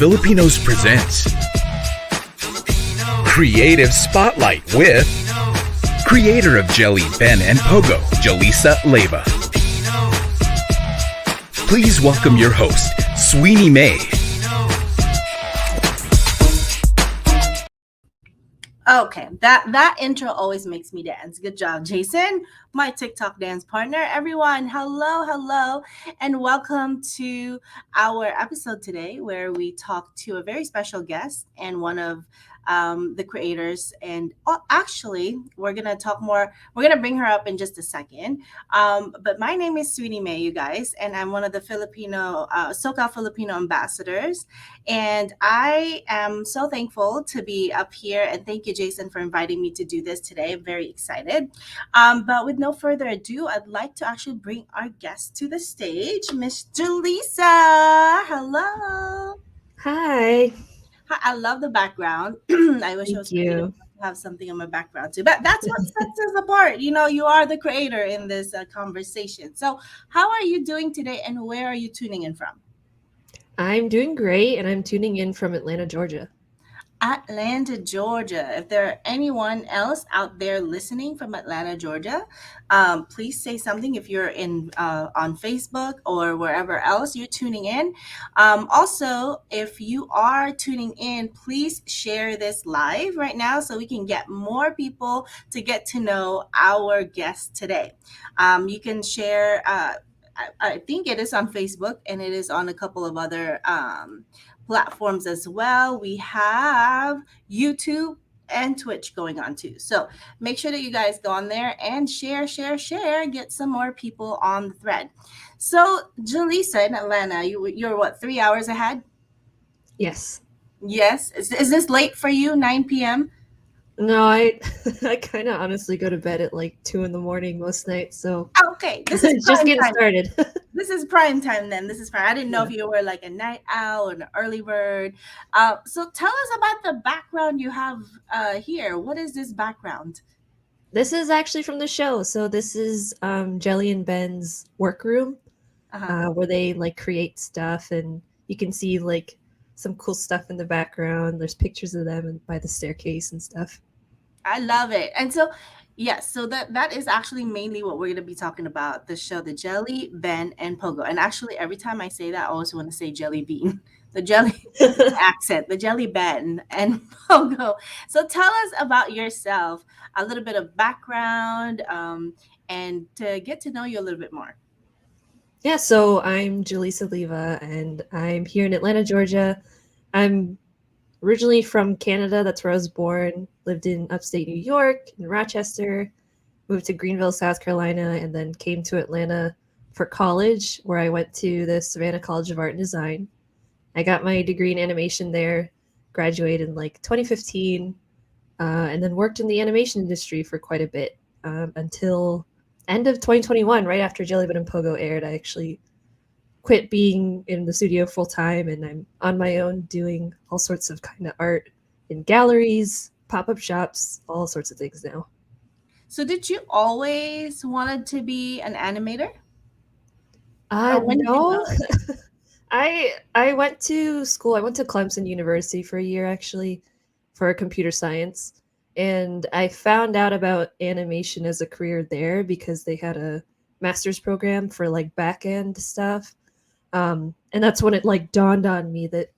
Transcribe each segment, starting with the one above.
Filipinos presents Creative Spotlight with creator of Jelly, Ben, and Pogo, Jalysa Leva. Please welcome your host, Sweeney Mae. Okay, that intro always makes me dance. Good job, Jason, my TikTok dance partner. Everyone, hello, and welcome to our episode today where we talk to a very special guest and one of the creators. And actually, we're gonna talk more. We're gonna bring her up in just a second. But my name is Sweeney Mae, you guys, and I'm one of the SoCal Filipino ambassadors. And I am so thankful to be up here. And thank you, Jason, for inviting me to do this today. I'm very excited. But with no further ado, I'd like to actually bring our guest to the stage, Miss Jalysa. Hello. Hi. I love the background. I wish I was You. have something in my background too, but that's what sets us apart. You know, you are the creator in this conversation. So, how are you doing today, and where are you tuning in from? I'm doing great, and I'm tuning in from Atlanta, Georgia. Atlanta, Georgia. If there are anyone else out there listening from Atlanta, Georgia, please say something if you're in on Facebook or wherever else you're tuning in. Also, if you are tuning in, please share this live right now so we can get more people to get to know our guest today. You can share. I think it is on Facebook and it is on a couple of other platforms as well. We have YouTube and Twitch going on too. So make sure that you guys go on there and share, get some more people on the thread. So Jalysa in Atlanta, you're what, 3 hours ahead? Yes. Yes. Is this late for you, 9 p.m.? No, I kind of honestly go to bed at like 2 in the morning most nights, so Okay, this is just prime getting time. started. This is prime time then. This is prime. I didn't know if you were like a night owl or an early bird. So tell us about the background you have here. What is this background? This is actually from the show. So this is Jelly and Ben's workroom, where they like create stuff, and you can see like some cool stuff in the background. There's pictures of them by the staircase and stuff. I love it. And so, yes, so that is actually mainly what we're going to be talking about, the show, the Jelly, Ben, and Pogo. And actually, every time I say that, I always want to say Jelly Bean, the Jelly accent, the Jelly Ben, and Pogo. So tell us about yourself, a little bit of background, and to get to know you a little bit more. Yeah, so I'm Jalysa Leva, and I'm here in Atlanta, Georgia. I'm originally from Canada. That's where I was born. Lived in upstate New York, in Rochester, moved to Greenville, South Carolina, and then came to Atlanta for college, where I went to the Savannah College of Art and Design. I got my degree in animation there, graduated in like 2015, and then worked in the animation industry for quite a bit until end of 2021, right after Jelly Bean and Pogo aired. I actually quit being in the studio full time, and I'm on my own doing all sorts of kind of art in galleries, pop-up shops, all sorts of things now. So did you always wanted to be an animator? No. I went to school. I went to Clemson University for a year actually for computer science, and I found out about animation as a career there because they had a master's program for like back-end stuff. And that's when it like dawned on me that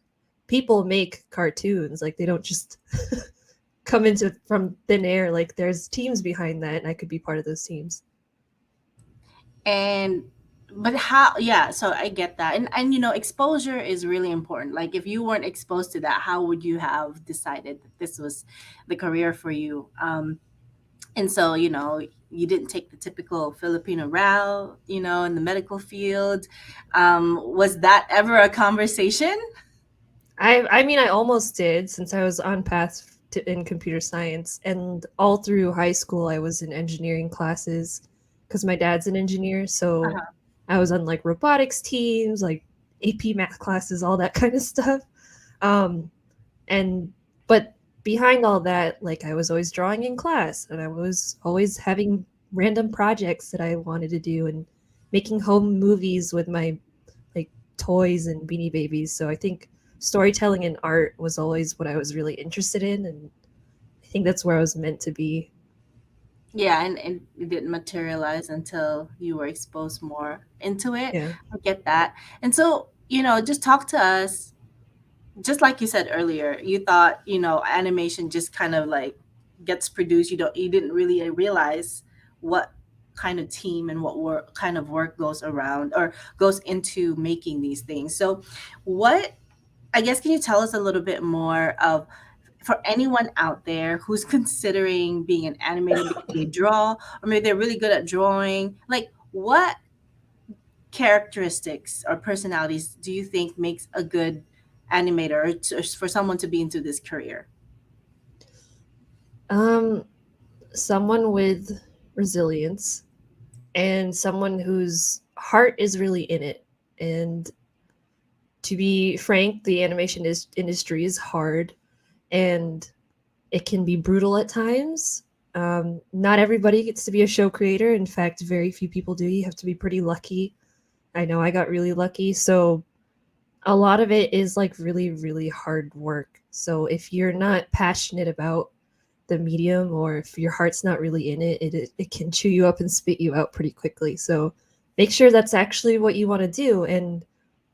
people make cartoons. Like they don't just come into from thin air. Like there's teams behind that, and I could be part of those teams. But how, yeah, so I get that. And you know, exposure is really important. Like if you weren't exposed to that, how would you have decided that this was the career for you? And so, you know, you didn't take the typical Filipino route, you know, in the medical field. Was that ever a conversation? I mean, I almost did, since I was on path in computer science, and all through high school I was in engineering classes because my dad's an engineer. So I was on like robotics teams, like AP math classes, all that kind of stuff. But behind all that, like I was always drawing in class, and I was always having random projects that I wanted to do, and making home movies with my like toys and Beanie Babies. So I think storytelling and art was always what I was really interested in, and I think that's where I was meant to be. Yeah, and it didn't materialize until you were exposed more into it. Yeah. I get that. And so, just talk to us. Just like you said earlier, you thought, animation just kind of like gets produced. You didn't really realize what kind of team and what work kind of work goes around or goes into making these things. So, what I guess can you tell us a little bit more of for anyone out there who's considering being an animator because they draw or maybe they're really good at drawing, like what characteristics or personalities do you think makes a good animator or for someone to be into this career? Um, Someone with resilience and someone whose heart is really in it. And to be frank, the industry is hard and it can be brutal at times. Not everybody gets to be a show creator. In fact, very few people do. You have to be pretty lucky. I know I got really lucky. So a lot of it is like really, really hard work. So if you're not passionate about the medium or if your heart's not really in it, it can chew you up and spit you out pretty quickly. So make sure that's actually what you want to do. And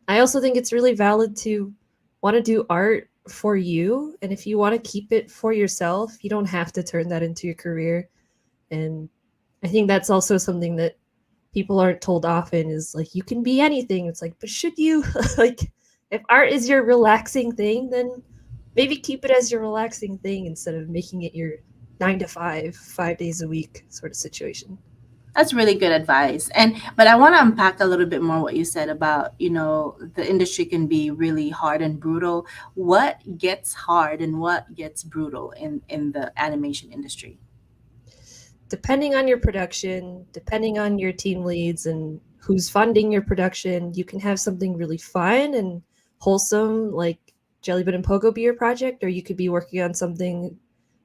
I also think it's really valid to want to do art for you. And if you want to keep it for yourself, you don't have to turn that into your career. And I think that's also something that people aren't told often is like, you can be anything. It's like, but should you? Like, if art is your relaxing thing, then maybe keep it as your relaxing thing instead of making it your 9 to 5, 5 days a week sort of situation. That's really good advice. But I want to unpack a little bit more what you said about, the industry can be really hard and brutal. What gets hard and what gets brutal in the animation industry? Depending on your production, depending on your team leads and who's funding your production, you can have something really fun and wholesome like Jellybit and Pogo be your project, or you could be working on something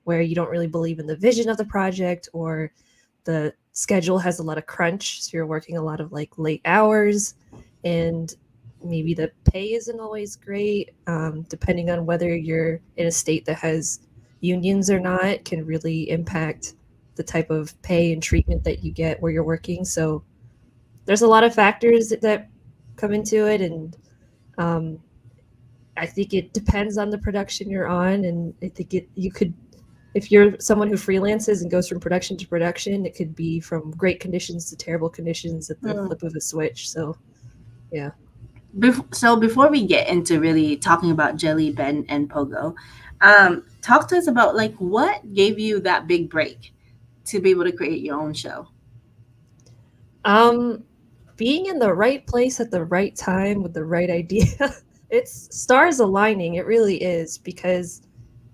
where you don't really believe in the vision of the project or the schedule has a lot of crunch, so you're working a lot of like late hours and maybe the pay isn't always great. Depending on whether you're in a state that has unions or not can really impact the type of pay and treatment that you get where you're working. So there's a lot of factors that come into it, and um, I think it depends on the production you're on. And I think you could, if you're someone who freelances and goes from production to production, it could be from great conditions to terrible conditions at the Mm. flip of a switch. So yeah. So before we get into really talking about Jelly, Ben, and Pogo, talk to us about like what gave you that big break to be able to create your own show. Um, Being in the right place at the right time with the right idea. It's stars aligning. It really is because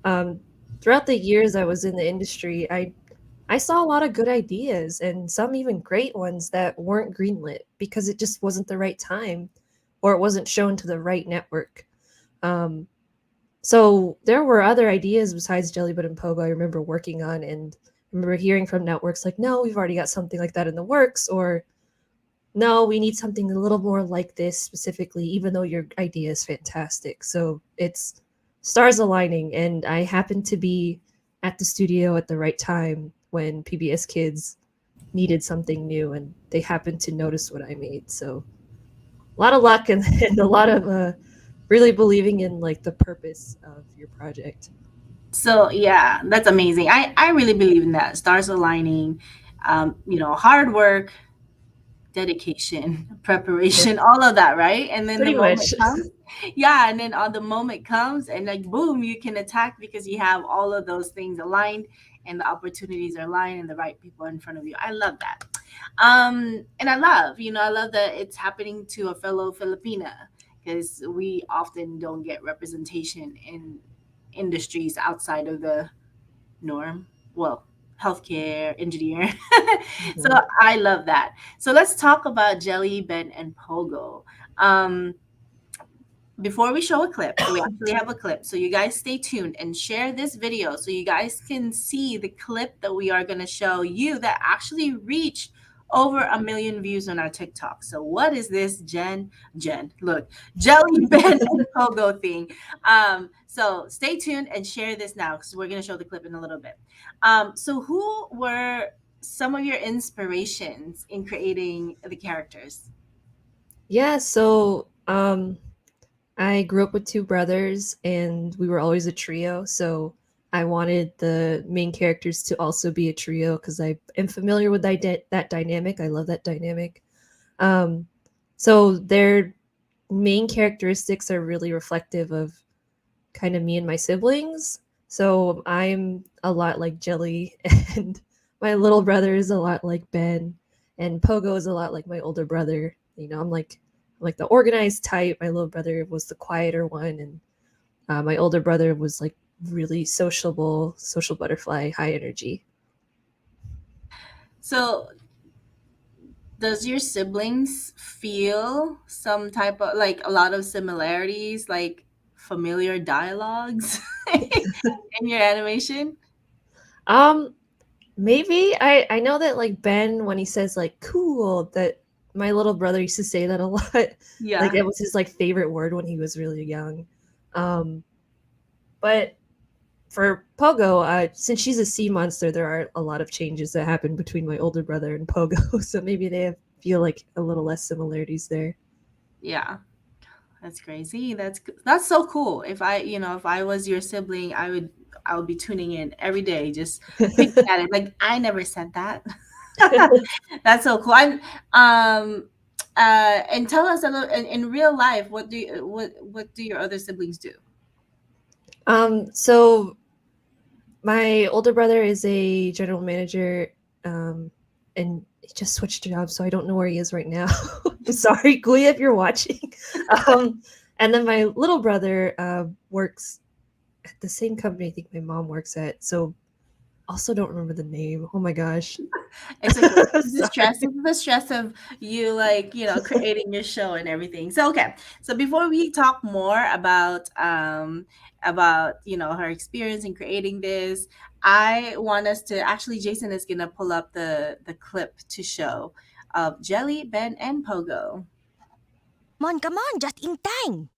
um, throughout the years I was in the industry, I saw a lot of good ideas and some even great ones that weren't greenlit because it just wasn't the right time or it wasn't shown to the right network. Um, so there were other ideas besides Jellybit and Pogo I remember working on, and I remember hearing from networks like, no, we've already got something like that in the works, or no, we need something a little more like this specifically, even though your idea is fantastic. So it's stars aligning, and I happened to be at the studio at the right time when PBS Kids needed something new, and they happened to notice what I made. So a lot of luck and, and a lot of really believing in like the purpose of your project. So yeah, that's amazing. I really believe in that. Stars aligning, hard work, dedication, Yeah, preparation, all of that, right? And then the pretty moment much. comes, yeah, and then on the moment comes, and like boom, you can attack because you have all of those things aligned, and the opportunities are aligned, and the right people in front of you. I love that. And I love that it's happening to a fellow Filipina because we often don't get representation in industries outside of the norm. Well, healthcare, engineer. So Mhm. I love that. So let's talk about Jelly, Ben, and Pogo. Um, Before we show a clip, we actually have a clip. So you guys stay tuned and share this video so you guys can see the clip that we are going to show you that actually reached over 1 million views on our TikTok. So what is this look, Jelly Ben and Pogo thing? So stay tuned and share this now because we're gonna show the clip in a little bit. So who were some of your inspirations in creating the characters? Yeah, so I grew up with two brothers and we were always a trio. So I wanted the main characters to also be a trio because I am familiar with that dynamic. I love that dynamic. Um, so their main characteristics are really reflective of kind of me and my siblings. So I'm a lot like Jelly, and my little brother is a lot like Ben, and Pogo is a lot like my older brother. I'm like the organized type. My little brother was the quieter one, and my older brother was like really sociable, social butterfly, high energy. So does your siblings feel some type of like a lot of similarities, like familiar dialogues in your animation? Um, Maybe I know that like Ben when he says like cool that my little brother used to say that a lot. Like Yeah. it was his like favorite word when he was really young. Um, but for Pogo, since she's a sea monster, there are a lot of changes that happen between my older brother and Pogo, so maybe feel like a little less similarities there. Yeah. That's crazy. That's so cool. If I was your sibling, I would be tuning in every day, just picking at it. Like I never said that. That's so cool. And tell us a little in real life, what do your other siblings do? So my older brother is a general manager, and he just switched jobs, so I don't know where he is right now. I'm sorry, Guya, if you're watching. Um, and then my little brother works at the same company I think my mom works at. So also don't remember the name. Oh my gosh. It's okay. Sorry. This is the stress of you, like, creating your show and everything. So okay. So before we talk more about her experience in creating this, I want us to actually Jason is gonna pull up the clip to show of Jelly, Ben, and Pogo. Come on, just in time.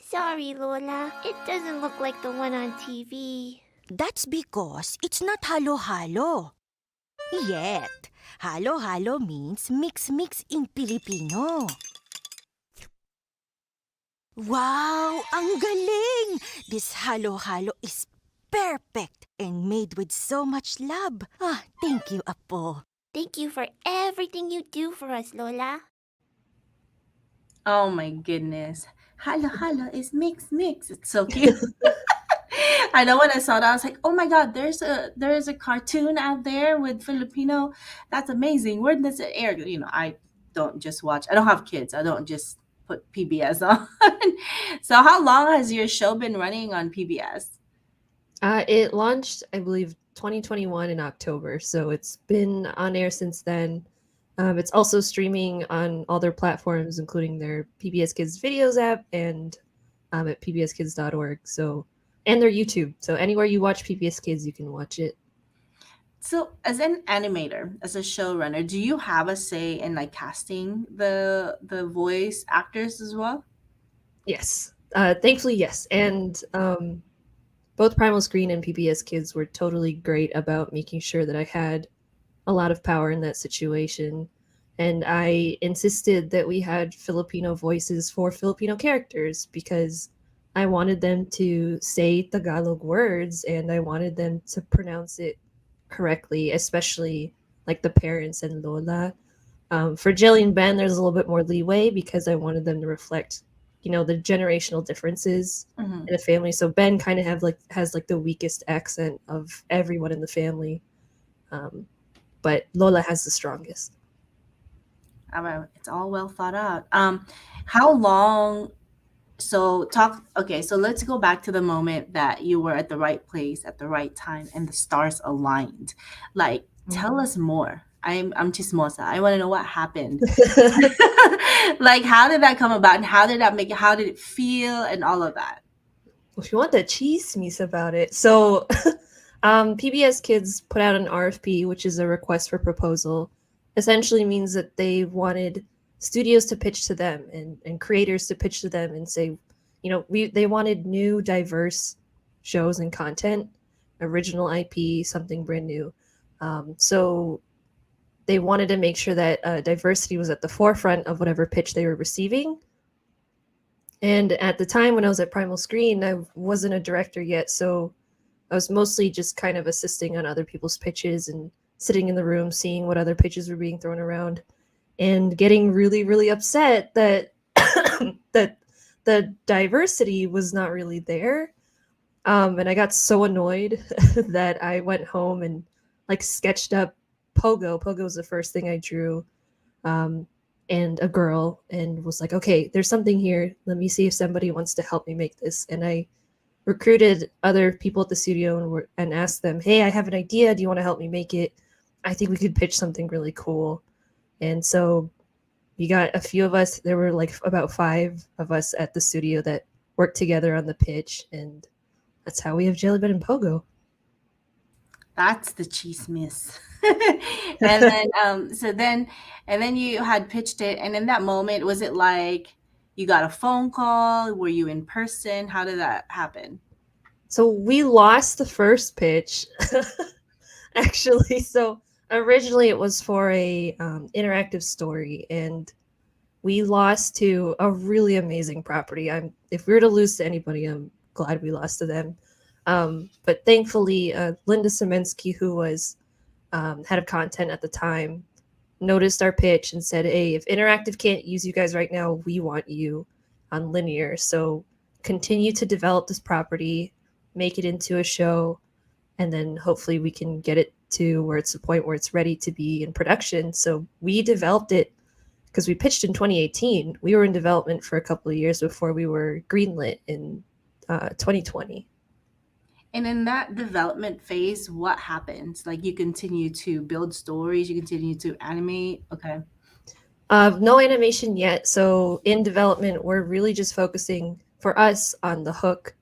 Sorry, Lola. It doesn't look like the one on TV. That's because it's not halo-halo. Yet, halo-halo means mix-mix in Filipino. Wow, ang galing! This halo-halo is perfect and made with so much love. Thank you, Apo. Thank you for everything you do for us, Lola. Oh my goodness. Hala hala is mix. It's so cute. I know when I saw that, I was like, "Oh my God, there's a cartoon out there with Filipino. That's amazing. Where does it air?" I don't just watch. I don't have kids. I don't just put PBS on. So, how long has your show been running on PBS? It launched, I believe, 2021 in October, so it's been on air since then. It's also streaming on all their platforms, including their PBS Kids Videos app and at pbskids.org. So, and their YouTube. So anywhere you watch PBS Kids, you can watch it. So, as an animator, as a showrunner, do you have a say in like casting the voice actors as well? Yes, thankfully, yes. And both Primal Screen and PBS Kids were totally great about making sure that I had a lot of power in that situation. And I insisted that we had Filipino voices for Filipino characters because I wanted them to say Tagalog words and I wanted them to pronounce it correctly, especially like the parents and Lola. For Jelly and Ben, there's a little bit more leeway because I wanted them to reflect, the generational differences Mhm. in a family. So Ben kind of has like the weakest accent of everyone in the family. But Lola has the strongest. It's all well thought out. How long? So talk. Okay, so let's go back to the moment that you were at the right place at the right time and the stars aligned. Like, tell us more. I'm chismosa. I want to know what happened. Like, how did that come about, and how did that make it? How did it feel, and all of that? If you want the chismes about it, so PBS Kids put out an RFP, which is a request for proposal, essentially means that they wanted studios to pitch to them and creators to pitch to them and say, they wanted new, diverse shows and content, original IP, something brand new. So they wanted to make sure that diversity was at the forefront of whatever pitch they were receiving. And at the time when I was at Primal Screen, I wasn't a director yet, so I was mostly just kind of assisting on other people's pitches and sitting in the room, seeing what other pitches were being thrown around, and getting really, really upset that that the diversity was not really there. And I got so annoyed that I went home and like sketched up Pogo. Pogo was the first thing I drew. And a girl, and was like, okay, there's something here. Let me see if somebody wants to help me make this. And I recruited other people at the studio and asked them, hey, I have an idea. Do you want to help me make it? I think we could pitch something really cool. And so we got a few of us. There were like about 5 of us at the studio that worked together on the pitch. And that's how we have Jelly Bean and Pogo. That's the cheese miss. And then you had pitched it, and in that moment, was it like you got a phone call? Were you in person? How did that happen? So we lost the first pitch, actually. So originally it was for a interactive story, and we lost to a really amazing property. If we were to lose to anybody, I'm glad we lost to them. But thankfully, Linda Semensky, who was head of content at the time, noticed our pitch and said, hey, if interactive can't use you guys right now, we want you on linear. So continue to develop this property, make it into a show, and then hopefully we can get it to where it's the point where it's ready to be in production. So we developed it because we pitched in 2018. We were in development for a couple of years before we were greenlit in 2020. And in that development phase, what happens? Like you continue to build stories, you continue to animate. Okay. No animation yet. So in development, we're really just focusing for us on the hook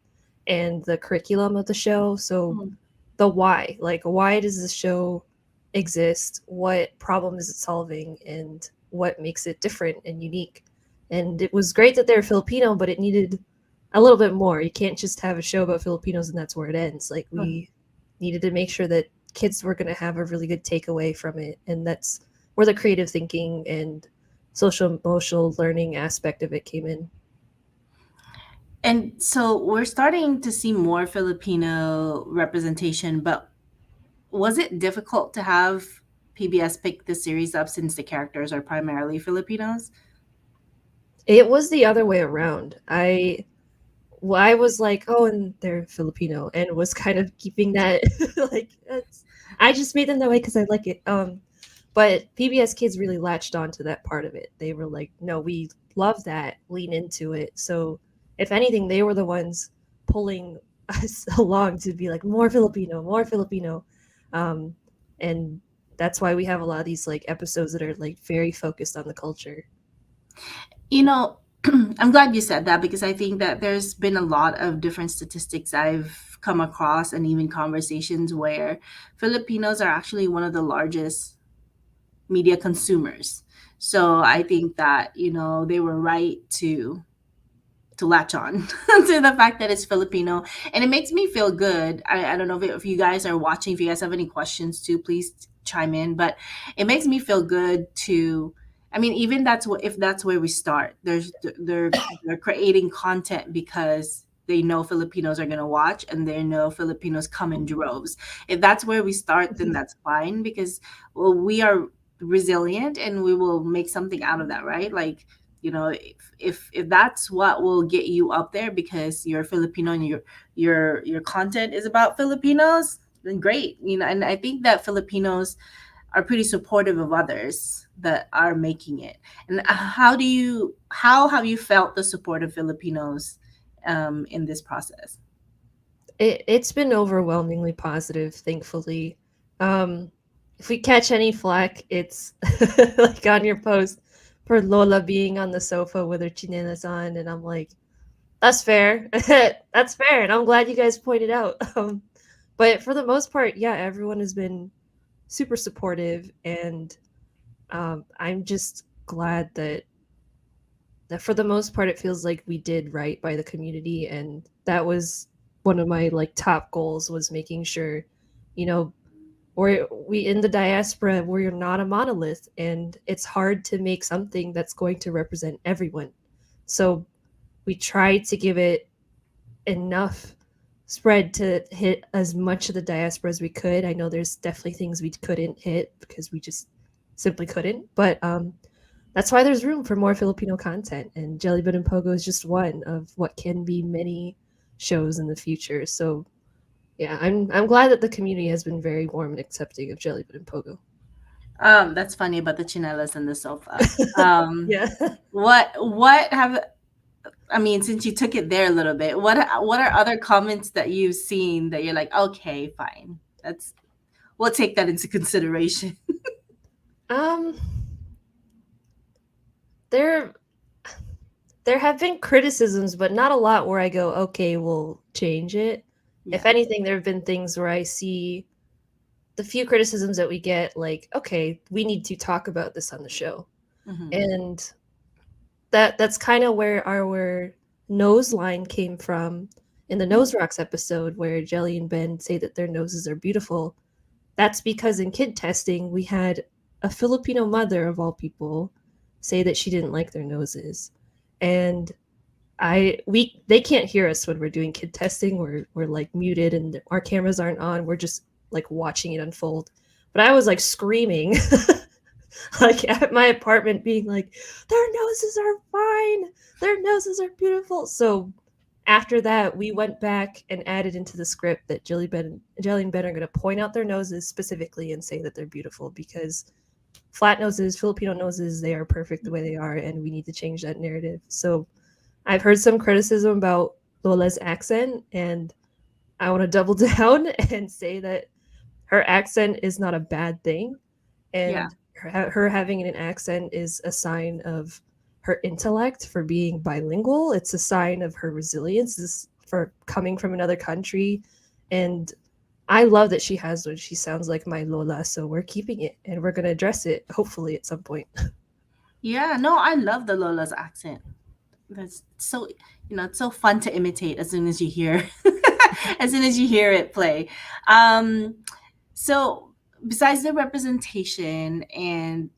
and the curriculum of the show. So the why, like why does this show exist? What problem is it solving? And what makes it different and unique? And it was great that they're Filipino, but it needed a little bit more. You can't just have a show about Filipinos and that's where it ends. Like we needed to make sure that kids were going to have a really good takeaway from it. And that's where the creative thinking and social emotional learning aspect of it came in. And so we're starting to see more Filipino representation, but was it difficult to have PBS pick the series up since the characters are primarily Filipinos? It was the other way around. I was like, oh, and they're Filipino, and was kind of keeping that like I just made them that way because I like it. But PBS Kids really latched onto that part of it. They were like, no, we love that, lean into it. So if anything, they were the ones pulling us along to be like more Filipino, more Filipino. And that's why we have a lot of these like episodes that are like very focused on the culture. You know, I'm glad you said that because I think that there's been a lot of different statistics I've come across and even conversations where Filipinos are actually one of the largest media consumers. So I think that, they were right to latch on to the fact that it's Filipino. And it makes me feel good. I don't know if you guys are watching, if you guys have any questions too, please chime in. But it makes me feel good to, even if that's where we start. They're creating content because they know Filipinos are gonna watch and they know Filipinos come in droves. If that's where we start, then that's fine because we are resilient and we will make something out of that, right? Like, if that's what will get you up there because you're Filipino and your content is about Filipinos, then great. And I think that Filipinos are pretty supportive of others that are making it. And how have you felt the support of Filipinos in this process? It's been overwhelmingly positive, thankfully. If we catch any flack, it's like on your post for Lola being on the sofa with her chinelas on, and I'm like, that's fair. That's fair, and I'm glad you guys pointed out. But for the most part, yeah, everyone has been super supportive, and I'm just glad that for the most part it feels like we did right by the community, and that was one of my like top goals, was making sure, you know, we in the diaspora, we're not a monolith, and it's hard to make something that's going to represent everyone. So we tried to give it enough spread to hit as much of the diaspora as we could. I know there's definitely things we couldn't hit because we just simply couldn't, but that's why there's room for more Filipino content, and Jellybit and Pogo is just one of what can be many shows in the future. So yeah, I'm glad that the community has been very warm and accepting of Jellybit and Pogo. That's funny about the chinelas and the sofa. Yeah. What have I mean, since you took it there a little bit, what are other comments that you've seen that you're like, okay, fine, that's we'll take that into consideration. Um, there there have been criticisms, but not a lot where I go, okay, we'll change it. If Yeah. anything, there have been things where I see the few criticisms that we get, like, okay, we need to talk about this on the show. Mhm. And that's kind of where our nose line came from in the Nose Rocks episode, where Jelly and Ben say that their noses are beautiful. That's because in kid testing, we had a Filipino mother, of all people, say that she didn't like their noses. And they can't hear us when we're doing kid testing. We're like muted and our cameras aren't on. We're just like watching it unfold. But I was like screaming like at my apartment, being like, their noses are fine. Their noses are beautiful. So after that, we went back and added into the script that Jelly and Ben are going to point out their noses specifically and say that they're beautiful, because flat noses, Filipino noses, they are perfect the way they are, and we need to change that narrative. So I've heard some criticism about Lola's accent, and I want to double down and say that her accent is not a bad thing, Yeah. and her having an accent is a sign of her intellect for being bilingual. It's a sign of her resilience for coming from another country, and I love that she has one. She sounds like my Lola, so we're keeping it and we're gonna address it hopefully at some point. Yeah, no, I love the Lola's accent. That's so, it's so fun to imitate as soon as you hear as soon as you hear it play. Um so besides the representation and,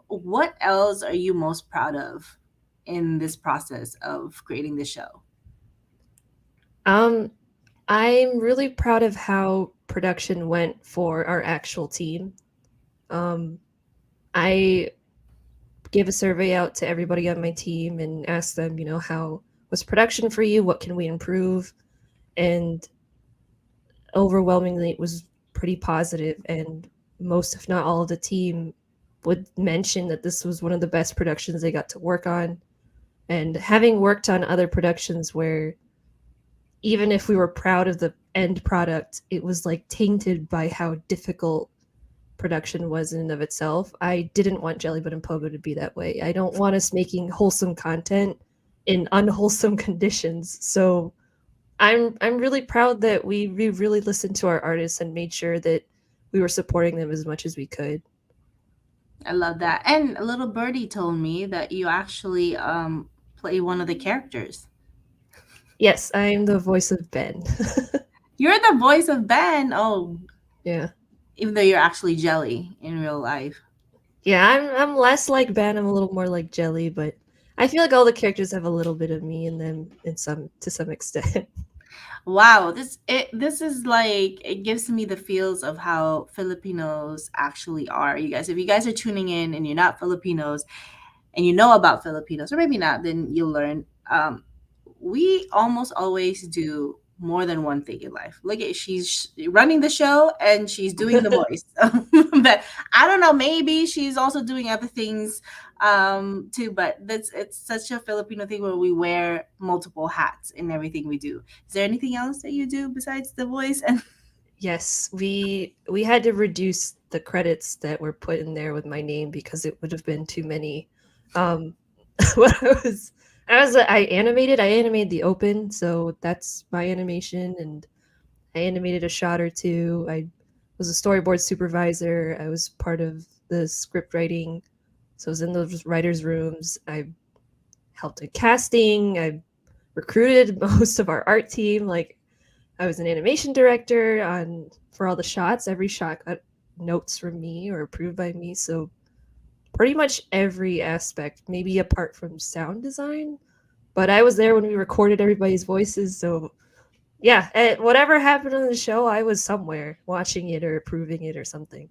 what else are you most proud of in this process of creating the show? Um, I'm really proud of how production went for our actual team. Um, I gave a survey out to everybody on my team and asked them, how was production for you? What can we improve? And overwhelmingly, it was pretty positive, and most, if not all, of the team would mention that this was one of the best productions they got to work on. And having worked on other productions where even if we were proud of the end product, it was like tainted by how difficult production was in and of itself. I didn't want Jellybit and Pogo to be that way. I don't want us making wholesome content in unwholesome conditions. So I'm really proud that we really listened to our artists and made sure that we were supporting them as much as we could. I love that. And a little birdie told me that you actually play one of the characters. Yes, I'm the voice of Ben. You're the voice of Ben. Oh, Yeah. even though you're actually Jelly in real life. Yeah, I'm less like Ben, I'm a little more like Jelly, but I feel like all the characters have a little bit of me in them to some extent. Wow, this is like, it gives me the feels of how Filipinos actually are. You guys, if you guys are tuning in and you're not Filipinos and you know about Filipinos, or maybe not, then you'll learn. We almost always do more than one thing in life. Look at, she's running the show and she's doing the voice. But I don't know, maybe she's also doing other things too, but it's such a Filipino thing where we wear multiple hats in everything we do. Is there anything else that you do besides the voice? And Yes, we had to reduce the credits that were put in there with my name because it would have been too many. When I animated the open, so that's my animation, and I animated a shot or two. I was a storyboard supervisor. I was part of the script writing. So I was in those writers' rooms. I helped in casting. I recruited most of our art team. Like I was an animation director on for all the shots. Every shot got notes from me or approved by me. So pretty much every aspect, maybe apart from sound design. But I was there when we recorded everybody's voices. So yeah, whatever happened on the show, I was somewhere watching it or approving it or something.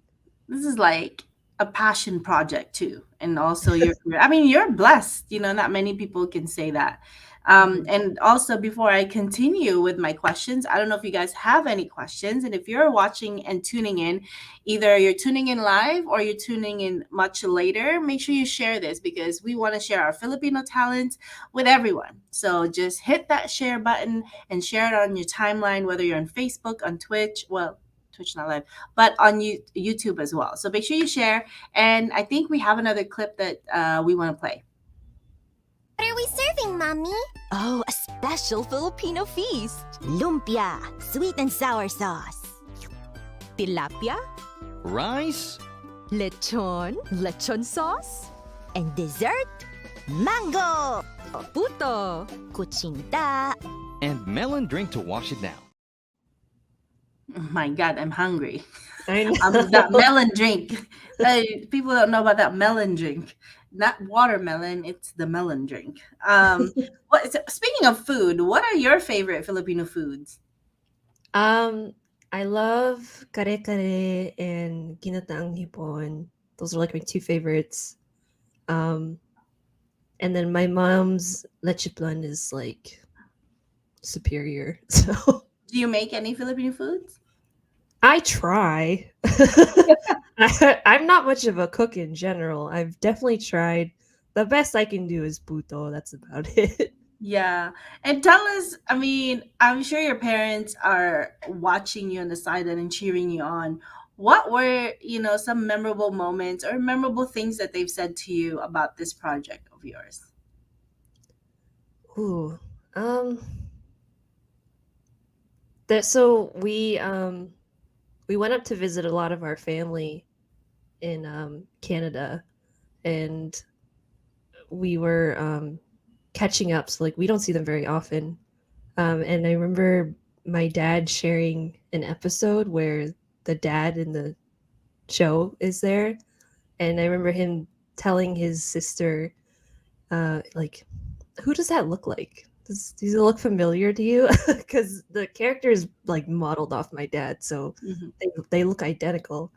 This is like a passion project too, and also your career. I mean, you're blessed. Not many people can say that. Mhm. And also, before I continue with my questions, I don't know if you guys have any questions. And if you're watching and tuning in, either you're tuning in live or you're tuning in much later, make sure you share this because we want to share our Filipino talents with everyone. So just hit that share button and share it on your timeline, whether you're on Facebook, on Twitch. Well, Twitch not live, but on YouTube as well. So make sure you share. And I think we have another clip that we want to play. What are we serving, Mommy? Oh, a special Filipino feast. Lumpia, sweet and sour sauce. Tilapia, Rice? lechon sauce. And dessert, mango. Puto, kuchinta. And melon drink to wash it down. Oh my God, I'm hungry. I know. That melon drink. People don't know about that melon drink. Not watermelon, it's the melon drink. Speaking of food, what are your favorite Filipino foods? I love kare-kare and ginataang hipon. Those are like my two favorites. And then my mom's leche plan is like superior. So Do you make any Filipino foods? I try. I'm not much of a cook in general. I've definitely tried. The best I can do is puto. That's about it. Yeah. And tell us, I mean, I'm sure your parents are watching you on the side and cheering you on. What were, some memorable moments or memorable things that they've said to you about this project of yours? Ooh. That so we went up to visit a lot of our family in Canada, and we were catching up. So like we don't see them very often. And I remember my dad sharing an episode where the dad in the show is there, and I remember him telling his sister, like, "Who does that look like? Does it look familiar to you?" Because the character is like modeled off my dad, so Mhm. they look identical.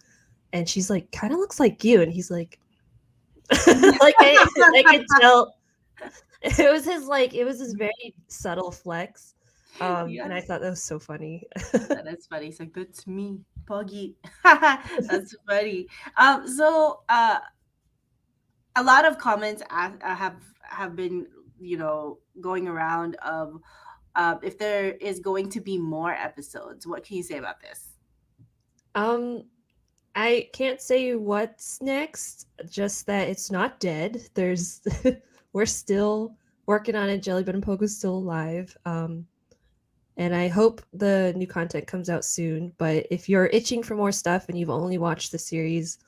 And she's like, "Kind of looks like you," and he's like, like I could tell it was his very subtle flex. And I Yes. thought that was so funny. That's funny. It's like, that's me, Poggy. That's funny. So a lot of comments have been, going around of if there is going to be more episodes. What can you say about this? Um, I can't say what's next, just that it's not dead. There's we're still working on it. Jelly and Pogo's still alive. And I hope the new content comes out soon. But if you're itching for more stuff and you've only watched the series,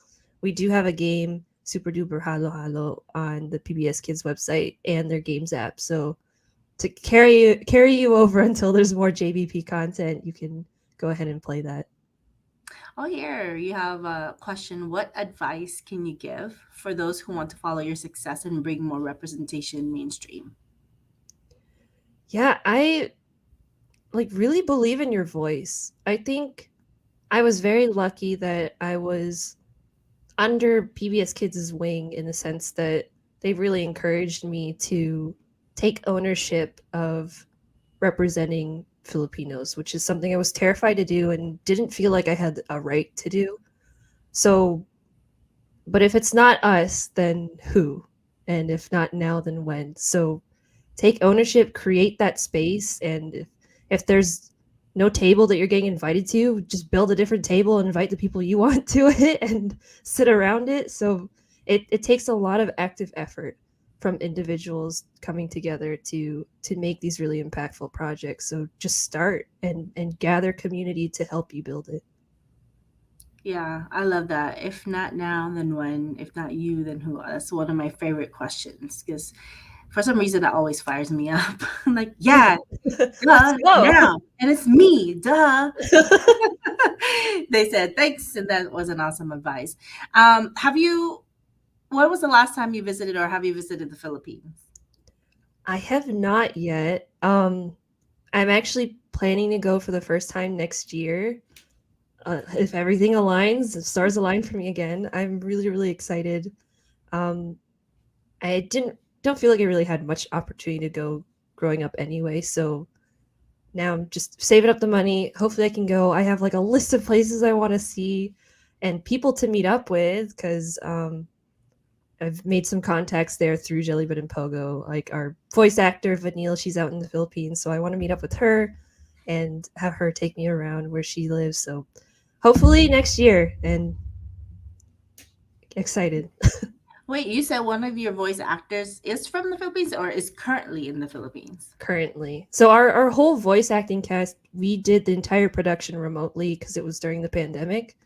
we do have a game, Super Duper Halo Halo, on the PBS Kids website and their games app. So to carry you over until there's more JBP content, you can go ahead and play that. Oh, here you have a question. What advice can you give for those who want to follow your success and bring more representation mainstream? Yeah, I like really believe in your voice. I think I was very lucky that I was under PBS Kids' wing in the sense that they really encouraged me to take ownership of representing Filipinos, which is something I was terrified to do and didn't feel like I had a right to do. So, but if it's not us, then who? And if not now, then when? So take ownership, create that space, and if there's no table that you're getting invited to, just build a different table and invite the people you want to it and sit around it. So it takes a lot of active effort from individuals coming together to make these really impactful projects. So just start and gather community to help you build it. Yeah, I love that. If not now, then when? If not you, then who? That's one of my favorite questions because for some reason that always fires me up. I'm like, yeah, Let's duh, go. now. And it's me, duh. They said thanks, and that was an awesome advice. Have you, when was the last time you visited or have you visited the Philippines? I have not yet. I'm actually planning to go for the first time next year. If everything aligns, if stars align for me again, I'm really, really excited. Um, I don't feel like I really had much opportunity to go growing up anyway, so now I'm just saving up the money. Hopefully I can go. I have like a list of places I want to see and people to meet up with because I've made some contacts there through Jellybit and Pogo. Like our voice actor Vanille, she's out in the Philippines, so I want to meet up with her and have her take me around where she lives. So hopefully next year, and excited. Wait, you said one of your voice actors is from the Philippines or is currently in the Philippines? Currently. So our whole voice acting cast, we did the entire production remotely because it was during the pandemic.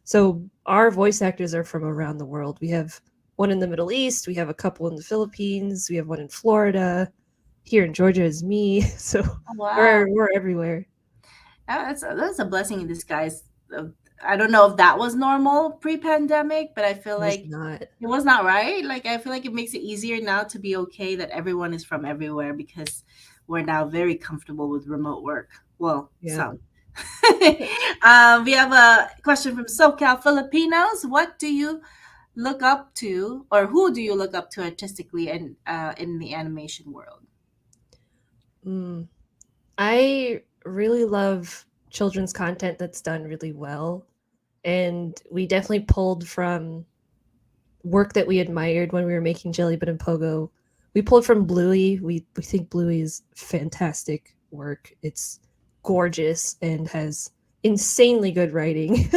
So our voice actors are from around the world. We have one in the Middle East, we have a couple in the Philippines, we have one in Florida. Here in Georgia is me. So Oh, wow. we're everywhere. That's a blessing in disguise. I don't know if that was normal pre-pandemic, but I feel It was like not. it was not right. Like I feel like it makes it easier now to be okay that everyone is from everywhere because we're now very comfortable with remote work. Well, Yeah. some. We have a question from SoCal Filipinos. What do you look up to, or who do you look up to artistically and in the animation world? Mm. I really love children's content that's done really well. And we definitely pulled from work that we admired when we were making Jellybit and Pogo. We pulled from Bluey. We think Bluey is fantastic work. It's gorgeous and has insanely good writing.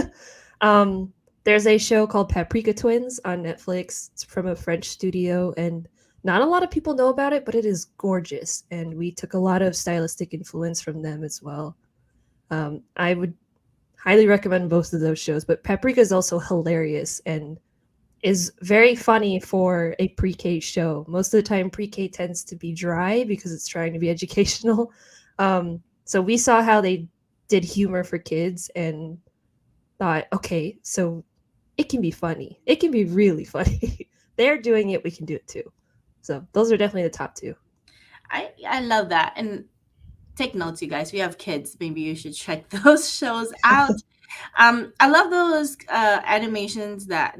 um, there's a show called Paprika Twins on Netflix. It's from a French studio, and not a lot of people know about it, but it is gorgeous. And we took a lot of stylistic influence from them as well. I would highly recommend both of those shows, but Paprika is also hilarious and is very funny for a pre-K show. Most of the time, pre-K tends to be dry because it's trying to be educational. So we saw how they did humor for kids and thought, okay, so it can be funny. It can be really funny. They're doing it, we can do it too. So those are definitely the top two. I love that. And take notes, you guys. If you have kids, maybe you should check those shows out. I love those animations that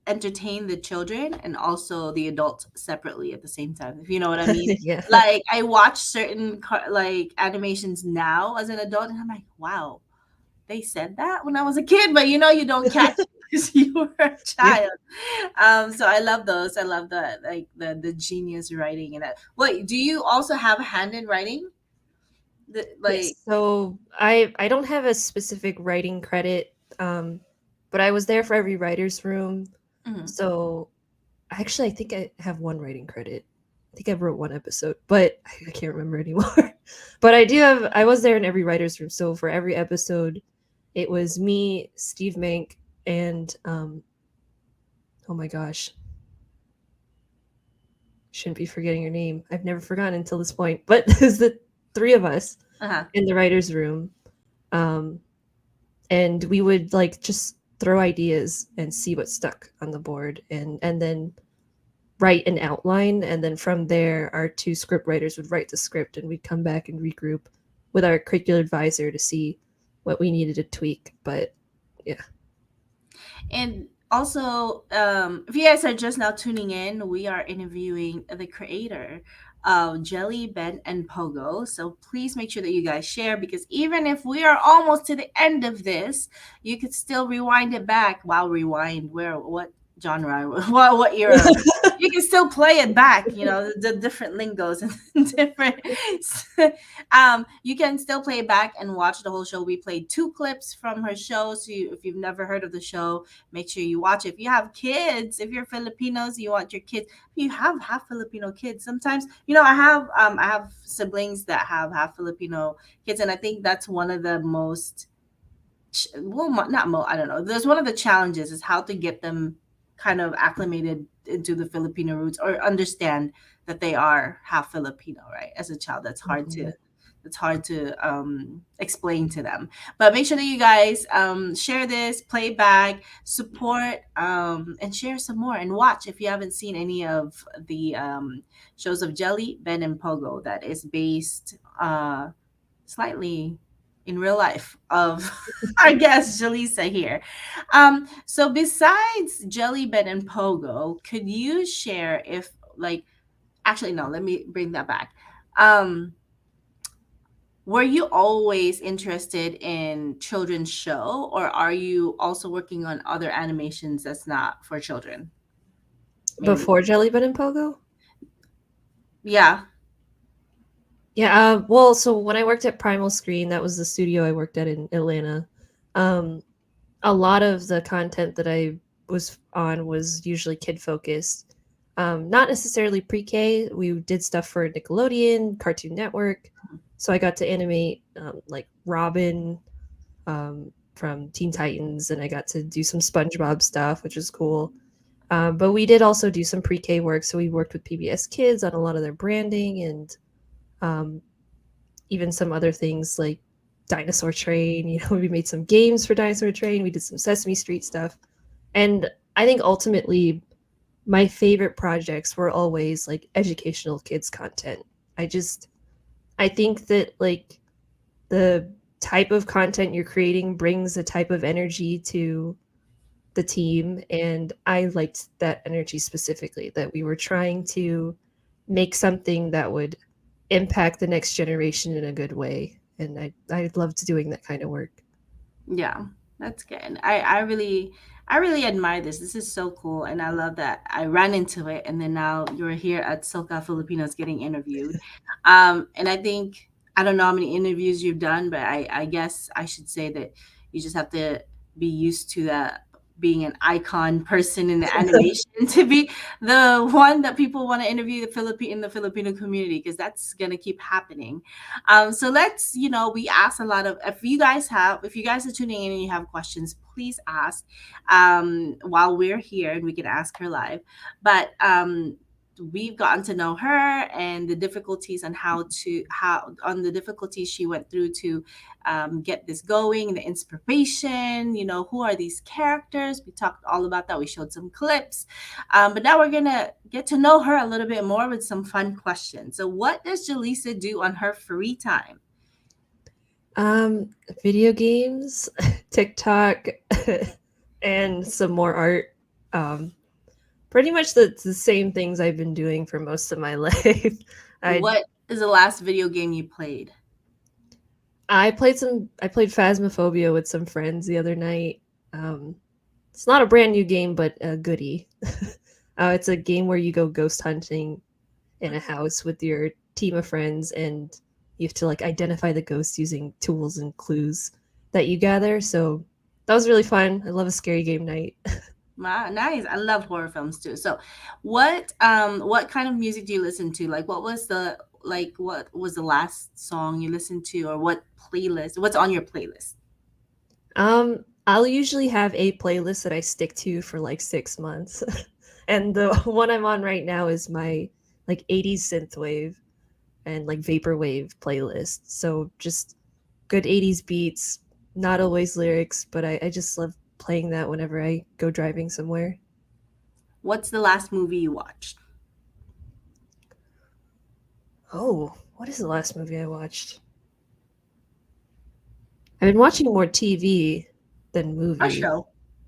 entertain the children and also the adults separately at the same time. If you know what I mean. Yeah. Like I watch certain like animations now as an adult, and I'm like, wow, they said that when I was a kid, but you don't catch it because you were a Yeah. child. So I love those. I love the like the genius writing and that. Wait, do you also have a hand in writing? Yes. Like, So I don't have a specific writing credit, but I was there for every writer's room. mhm. So actually, I think I have one writing credit. I think I wrote one episode, but I can't remember anymore. But I do have. I was there in every writer's room. So for every episode, it was me, Steve Mank, and oh my gosh, shouldn't be forgetting your name. I've never forgotten until this point. But there's the three of us Uh-huh. in the writer's room, um, and we would like just throw ideas and see what stuck on the board, and then write an outline, and then from there our two script writers would write the script and we'd come back and regroup with our curricular advisor to see what we needed to tweak. But yeah. And also, if you guys are just now tuning in, we are interviewing the creator of Jelly, Ben, and Pogo. So please make sure that you guys share because even if we are almost to the end of this, you could still rewind it back. Wow, rewind. Where? What genre? What era? You can still play it back. The different lingos and different. You can still play it back and watch the whole show. We played two clips from her show. So if you've never heard of the show, make sure you watch it. If you have kids, if you're Filipinos, you want your kids. If you have half Filipino kids, sometimes I have siblings that have half Filipino kids, and I think that's one of the most I don't know. There's one of the challenges is how to get them kind of acclimated into the Filipino roots or understand that they are half Filipino, right? As a child, Mhm. that's hard to explain to them. But make sure that you guys share this, play back, support, and share some more, and watch if you haven't seen any of the shows of Jelly, Ben, and Pogo that is based slightly in real life of our guest Jaleesa here. So besides Jelly Ben and Pogo, could you share if like actually no, let me bring that back. Um were you always interested in children's show or are you also working on other animations that's not for children? Maybe. Before Jelly Bean and Pogo? Yeah. Yeah, well, so when I worked at Primal Screen, that was the studio I worked at in Atlanta. Um, a lot of the content that I was on was usually kid focused. Not necessarily pre-K. We did stuff for Nickelodeon, Cartoon Network. So I got to animate like Robin from Teen Titans, and I got to do some SpongeBob stuff, which was cool. But we did also do some pre-K work. So we worked with PBS Kids on a lot of their branding and um, even some other things like Dinosaur Train. You know, we made some games for Dinosaur Train. We did some Sesame Street stuff. And I think ultimately my favorite projects were always like educational kids content. I think that like the type of content you're creating brings a type of energy to the team, and I liked that energy specifically, that we were trying to make something that would impact the next generation in a good way, and I loved doing that kind of work. Yeah, that's good. I really admire this. This is so cool, and I love that I ran into it, and then now you're here at SoCal Filipinos getting interviewed. And I think I don't know how many interviews you've done, but I guess I should say that you just have to be used to that being an icon person in the animation to be the one that people want to interview in the Filipino community because that's gonna keep happening. So let's, we ask a lot of, if you guys are tuning in and you have questions, please ask while we're here and we can ask her live. But we've gotten to know her and the difficulties on on the difficulties she went through to get this going, the inspiration, who are these characters? We talked all about that. We showed some clips. But now we're going to get to know her a little bit more with some fun questions. So, what does Jaleesa do on her free time? Um, Video games, TikTok, and some more art. Um, Pretty much the same things I've been doing for most of my life. I What is the last video game you played? I played Phasmophobia with some friends the other night. Um, it's not a brand new game, but a goodie. It's a game where you go ghost hunting in a house with your team of friends, and you have to like identify the ghosts using tools and clues that you gather. So that was really fun. I love a scary game night. Wow, nice. I love horror films too. So, what kind of music do you listen to? Like, what was the last song you listened to, or what playlist? What's on your playlist? I'll usually have a playlist that I stick to for like 6 months. And the one I'm on right now is my like 80s synthwave and like vaporwave playlist. So just good 80s beats, not always lyrics, but I just love playing that whenever I go driving somewhere. What's the last movie you watched? Oh, what is the last movie I watched? I've been watching more TV than A movies. show.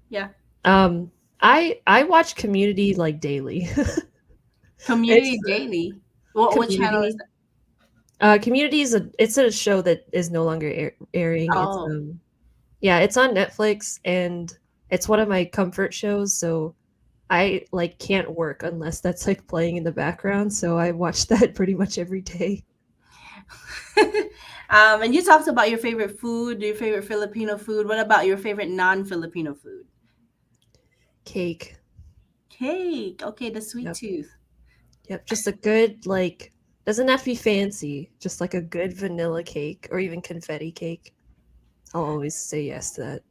Yeah. Um, I watch Community like daily. It's Community Daily. What channel is Community. that? Community is a show that is no longer airing. It's Oh, yeah, it's on Netflix and it's one of my comfort shows. So I like can't work unless that's like playing in the background. So I watch that pretty much every day. and you talked about your favorite food, your favorite Filipino food. What about your favorite non-Filipino food? Cake. Cake. Okay, the sweet Yep. tooth. Yep. Just a good like doesn't have to be fancy. Just like a good vanilla cake or even confetti cake. I'll always say yes to that.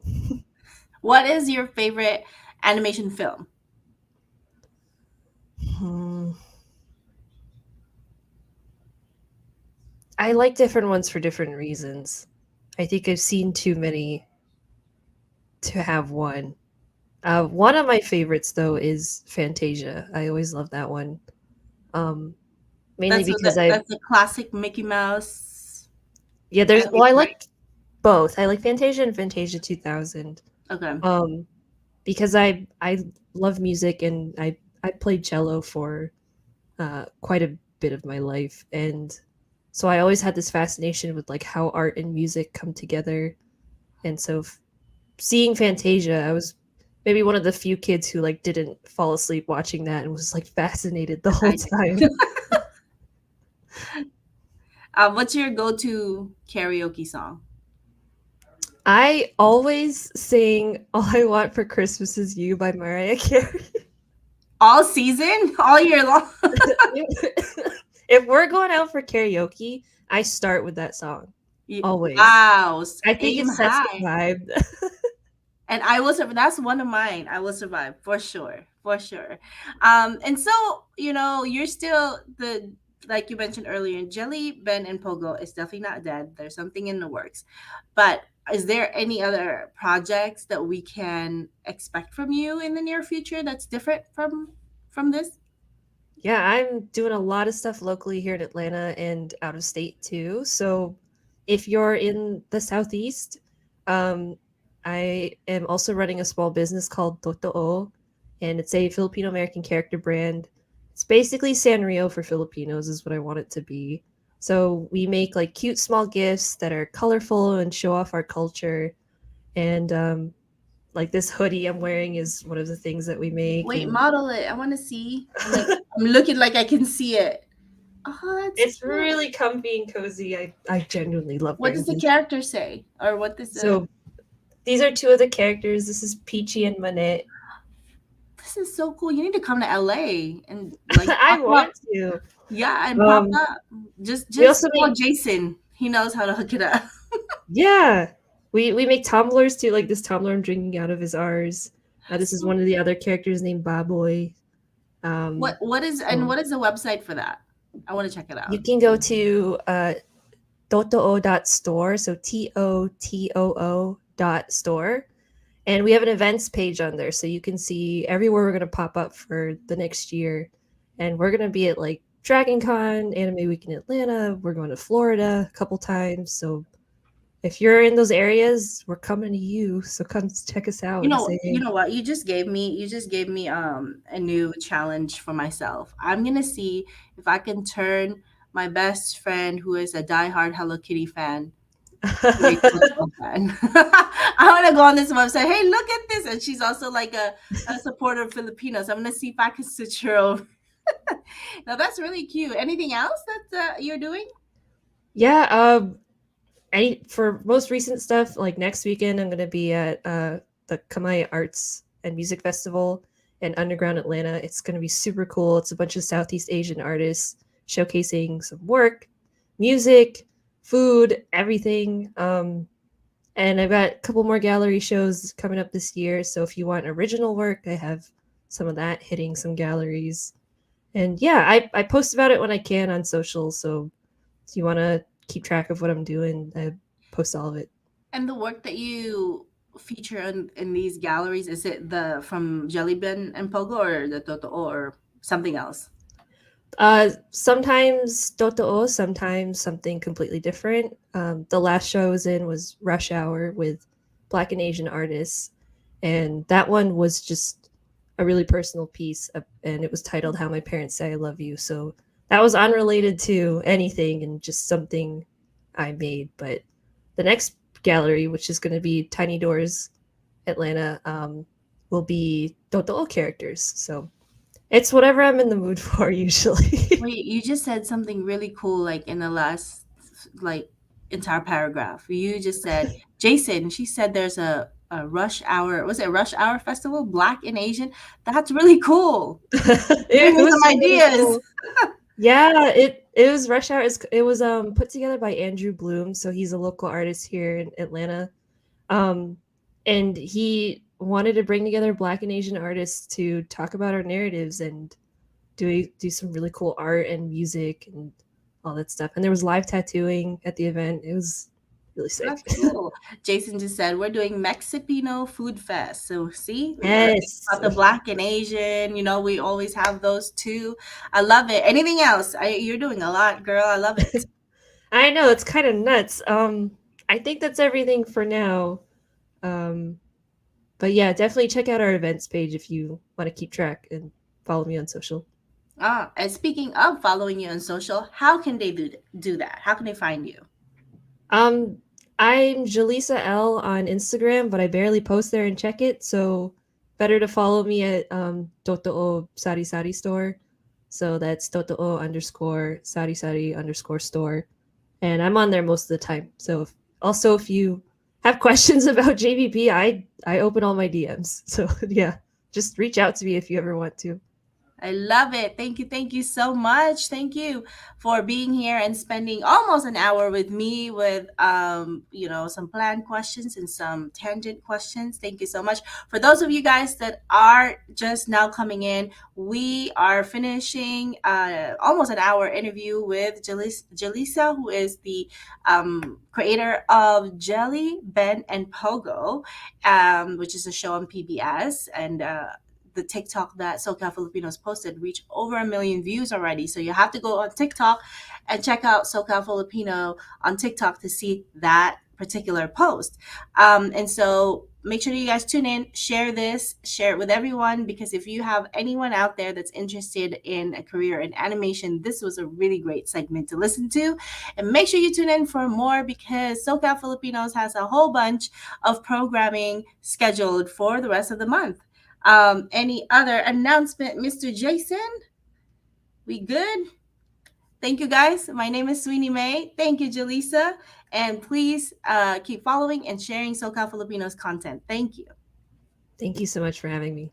What is your favorite animation film? Hmm. I like different ones for different reasons. I think I've seen too many to have one. One of my favorites though is Fantasia. I always love that one. Um, Mainly because That's a classic Mickey Mouse there's well, I animation, right? like both. I like Fantasia and Fantasia 2000. Okay. Because I love music and I played cello for quite a bit of my life, and so I always had this fascination with like how art and music come together. And so seeing Fantasia, I was maybe one of the few kids who like didn't fall asleep watching that and was like fascinated the whole I time. What's your go-to karaoke song? I always sing "All I Want for Christmas Is You" by Mariah Carey. All season, all year long. If we're going out for karaoke, I start with that song. Always. Wow. I think Aim it sets the high. vibe. And I will survive. That's one of mine. I will survive for sure, for sure. And so you're still the like you mentioned earlier. Jelly, Ben, and Pogo is definitely not dead. There's something in the works. But is there any other projects that we can expect from you in the near future that's different from this? Yeah, I'm doing a lot of stuff locally here in Atlanta and out of state too. So if you're in the Southeast, um, I am also running a small business called Totoo, and it's a Filipino American character brand. It's basically Sanrio for Filipinos, is what I want it to be. So we make like cute small gifts that are colorful and show off our culture. And like this hoodie I'm wearing is one of the things that we make. Wait, And model it. I want to see. I'm looking like I can see it. Oh, that's it's cute. really comfy and cozy. I genuinely love What wearing does the this. character say, or what does the? So these are two of the characters. This is Peachy and Manette. This is so cool. You need to come to LA and like I pop up. want to. Yeah, and pop Um, up. Just we also call make Jason. He knows how to hook it up. yeah. We make tumblers too. Like this tumbler I'm drinking out of is ours. This is one of the other characters named Baboy. What is the website for that? I want to check it out. You can go to totoo.store, so TOTOO.store. And we have an events page on there, so you can see everywhere we're going to pop up for the next year. And we're going to be at like Dragon Con, Anime Week in Atlanta. We're going to Florida a couple times. So if you're in those areas, we're coming to you. So come check us out. You and know, say, you know what? You just gave me a new challenge for myself. I'm gonna see if I can turn my best friend, who is a diehard Hello Kitty fan, to a football fan. I want to go on this website. Hey, look at this, and she's also like a supporter of Filipinos. I'm gonna see if I can switch her over. Now that's really cute. Anything else that you're doing? yeah, for most recent stuff, like next weekend, I'm going to be at the Kamai Arts and Music Festival in Underground Atlanta. It's going to be super cool. It's a bunch of Southeast Asian artists showcasing some work, music, food, everything. And I've got a couple more gallery shows coming up this year. So if you want original work, I have some of that hitting some galleries. And yeah, I post about it when I can on social. So if you want to keep track of what I'm doing, I post all of it. And the work that you feature in these galleries, is it the from Jellybean and Pogo, or the Totoo, or something else? Sometimes Totoo, sometimes something completely different. The last show I was in was Rush Hour with Black and Asian artists, and that one was just a really personal piece, and it was titled "How My Parents Say I Love You." So that was unrelated to anything and just something I made. But the next gallery, which is going to be Tiny Doors Atlanta, will be Totoo characters. So it's whatever I'm in the mood for usually. Wait, you just said something really cool, like in the last like entire paragraph. You just said Jason. She said there's a Rush Hour. Was it Rush Hour Festival? Black and Asian. That's really cool. Give me some really ideas. cool. Yeah, it was Rush Hour. It was put together by Andrew Bloom, so he's a local artist here in Atlanta. And he wanted to bring together Black and Asian artists to talk about our narratives and do some really cool art and music and all that stuff. And there was live tattooing at the event. It was really sick. That's cool. Jason just said we're doing Mexipino Food Fest. So see, Yes. about the Black and Asian, we always have those two. I love it. Anything else? You're doing a lot, girl. I love it. I know, it's kind of nuts. I think that's everything for now. But yeah, definitely check out our events page if you want to keep track and follow me on social. And speaking of following you on social, how can they do that? How can they find you? I'm Jalysa L on Instagram, but I barely post there and check it, so better to follow me at Totoo Sari Sari Store. So that's Totoo _ Sari Sari _ store. And I'm on there most of the time. So if you have questions about JVP, I open all my DMs. So yeah, just reach out to me if you ever want to. I love it. Thank you so much. Thank you for being here and spending almost an hour with me with some planned questions and some tangent questions. Thank you so much. For those of you guys that are just now coming in, we are finishing almost an hour interview with Jalysa, who is the creator of Jelly, Ben, and Pogo, which is a show on PBS, and the TikTok that SoCal Filipinos posted reached over 1 million views already. So you have to go on TikTok and check out SoCal Filipino on TikTok to see that particular post. And so make sure you guys tune in, share it with everyone, because if you have anyone out there that's interested in a career in animation, this was a really great segment to listen to. And make sure you tune in for more, because SoCal Filipinos has a whole bunch of programming scheduled for the rest of the month. Any other announcement, Mr. Jason? We good? Thank you, guys. My name is Sweeney Mae. Thank you, Jalysa. And please keep following and sharing SoCal Filipinos content. Thank you. Thank you so much for having me.